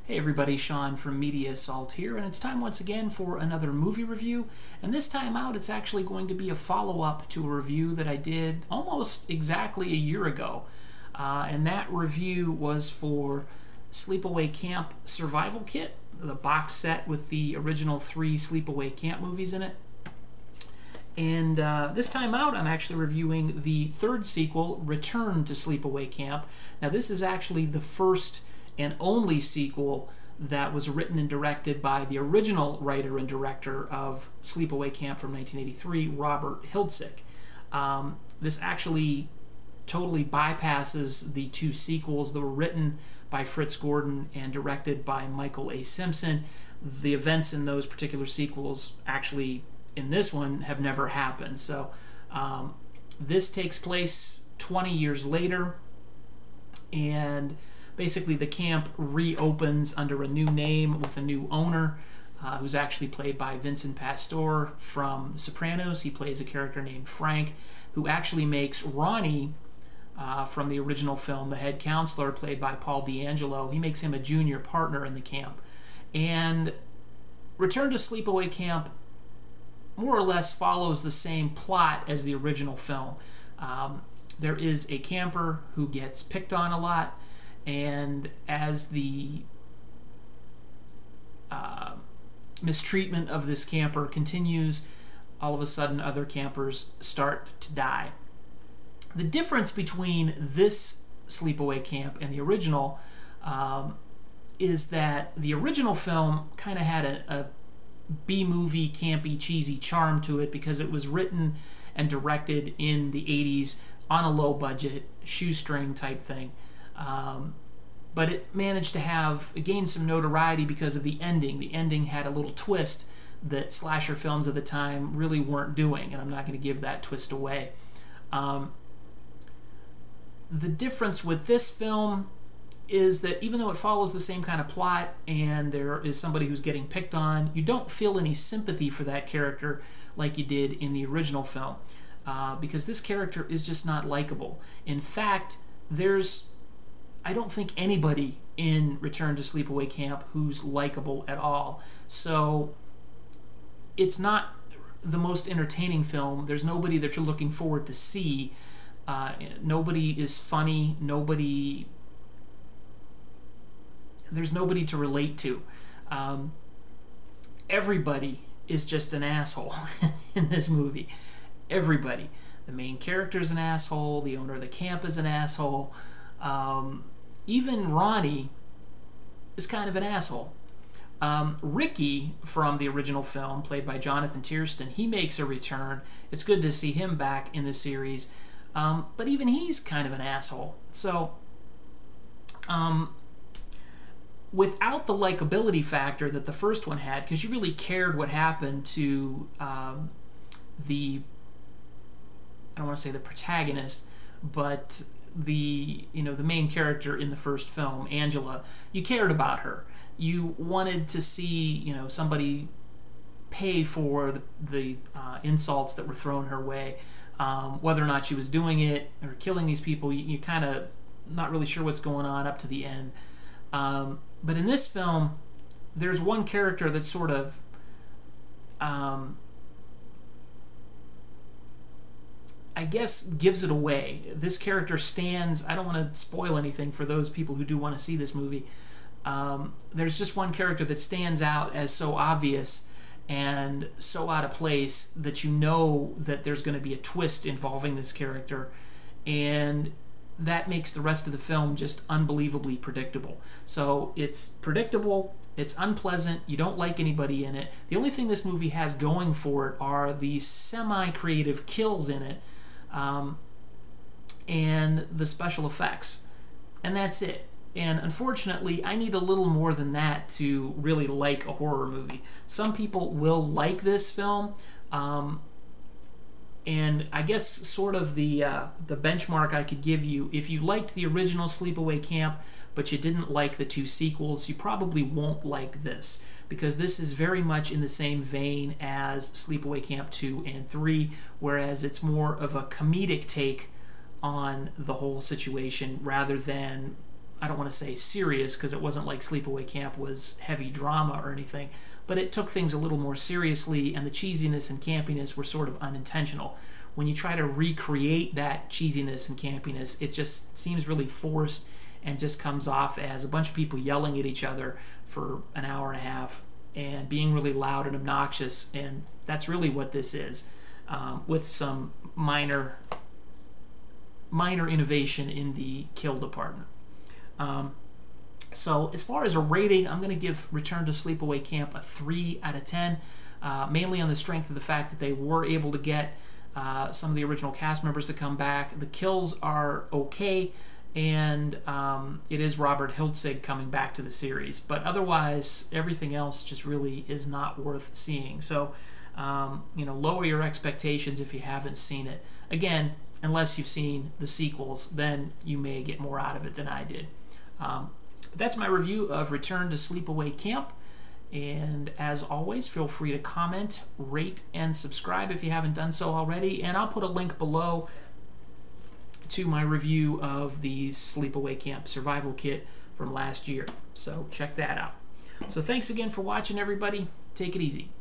Hey everybody, Sean from Media Assault here, and it's time once again for another movie review. And this time out, it's actually going to be a follow-up to a review that I did almost exactly a year ago. And that review was for Sleepaway Camp Survival Kit, the box set with the original 3 Sleepaway Camp movies in it. And this time out, I'm actually reviewing the 3rd sequel, Return to Sleepaway Camp. Now, this is actually the first and only sequel that was written and directed by the original writer and director of Sleepaway Camp from 1983, Robert Hiltzik. This actually totally bypasses the 2 sequels that were written by Fritz Gordon and directed by Michael A. Simpson. The events in those particular sequels actually, in this one, have never happened. So this takes place 20 years later, and basically the camp reopens under a new name with a new owner, who's actually played by Vincent Pastore from The Sopranos. He plays a character named Frank, who actually makes Ronnie, from the original film, the head counselor, played by Paul Deangelo, he makes him a junior partner in the camp. And Return to Sleepaway Camp more or less follows the same plot as the original film. There is a camper who gets picked on a lot, and as the mistreatment of this camper continues, all of a sudden other campers start to die. The difference between this Sleepaway Camp and the original is that the original film kind of had a B-movie, campy, cheesy charm to it because it was written and directed in the 80s on a low budget, shoestring type thing. But it managed to gain some notoriety because of the ending. The ending had a little twist that slasher films of the time really weren't doing, and I'm not going to give that twist away. The difference with this film is that even though it follows the same kind of plot and there is somebody who's getting picked on, you don't feel any sympathy for that character like you did in the original film, because this character is just not likable. In fact, I don't think anybody in Return to Sleepaway Camp who's likable at all. So it's not the most entertaining film. There's nobody that you're looking forward to see. Nobody is funny. There's nobody to relate to. Everybody is just an asshole in this movie. Everybody. The main character is an asshole. The owner of the camp is an asshole. Even Ronnie is kind of an asshole. Ricky from the original film, played by Jonathan Tiersten, he makes a return. It's good to see him back in the series. But even he's kind of an asshole. So, without the likability factor that the first one had, because you really cared what happened to I don't want to say the protagonist, but the main character in the first film, Angela, you cared about her. You wanted to see somebody pay for the insults that were thrown her way. Whether or not she was doing it or killing these people, you kind of not really sure what's going on up to the end. But in this film, there's one character that sort of I guess gives it away. This character stands, I don't want to spoil anything for those people who do want to see this movie. There's just one character that stands out as so obvious and so out of place that you know that there's going to be a twist involving this character, and that makes the rest of the film just unbelievably predictable. So it's predictable, it's unpleasant, you don't like anybody in it. The only thing this movie has going for it are the semi-creative kills in it, and the special effects. And that's it. And unfortunately, I need a little more than that to really like a horror movie. Some people will like this film, and I guess sort of the benchmark I could give you, if you liked the original Sleepaway Camp, but you didn't like the 2 sequels, you probably won't like this, because this is very much in the same vein as Sleepaway Camp 2 and 3, whereas it's more of a comedic take on the whole situation rather than I don't want to say serious, because it wasn't like Sleepaway Camp was heavy drama or anything, but it took things a little more seriously, and the cheesiness and campiness were sort of unintentional. When you try to recreate that cheesiness and campiness, it just seems really forced and just comes off as a bunch of people yelling at each other for an hour and a half and being really loud and obnoxious, and that's really what this is, with some minor innovation in the kill department. So as far as a rating, I'm going to give Return to Sleepaway Camp a 3 out of 10, mainly on the strength of the fact that they were able to get some of the original cast members to come back. The kills are okay, and it is Robert Hiltzig coming back to the series. But otherwise, everything else just really is not worth seeing. So, lower your expectations if you haven't seen it. Again, unless you've seen the sequels, then you may get more out of it than I did. That's my review of Return to Sleepaway Camp. And as always, feel free to comment, rate, and subscribe if you haven't done so already. And I'll put a link below to my review of the Sleepaway Camp Survival Kit from last year. So check that out. So thanks again for watching, everybody. Take it easy.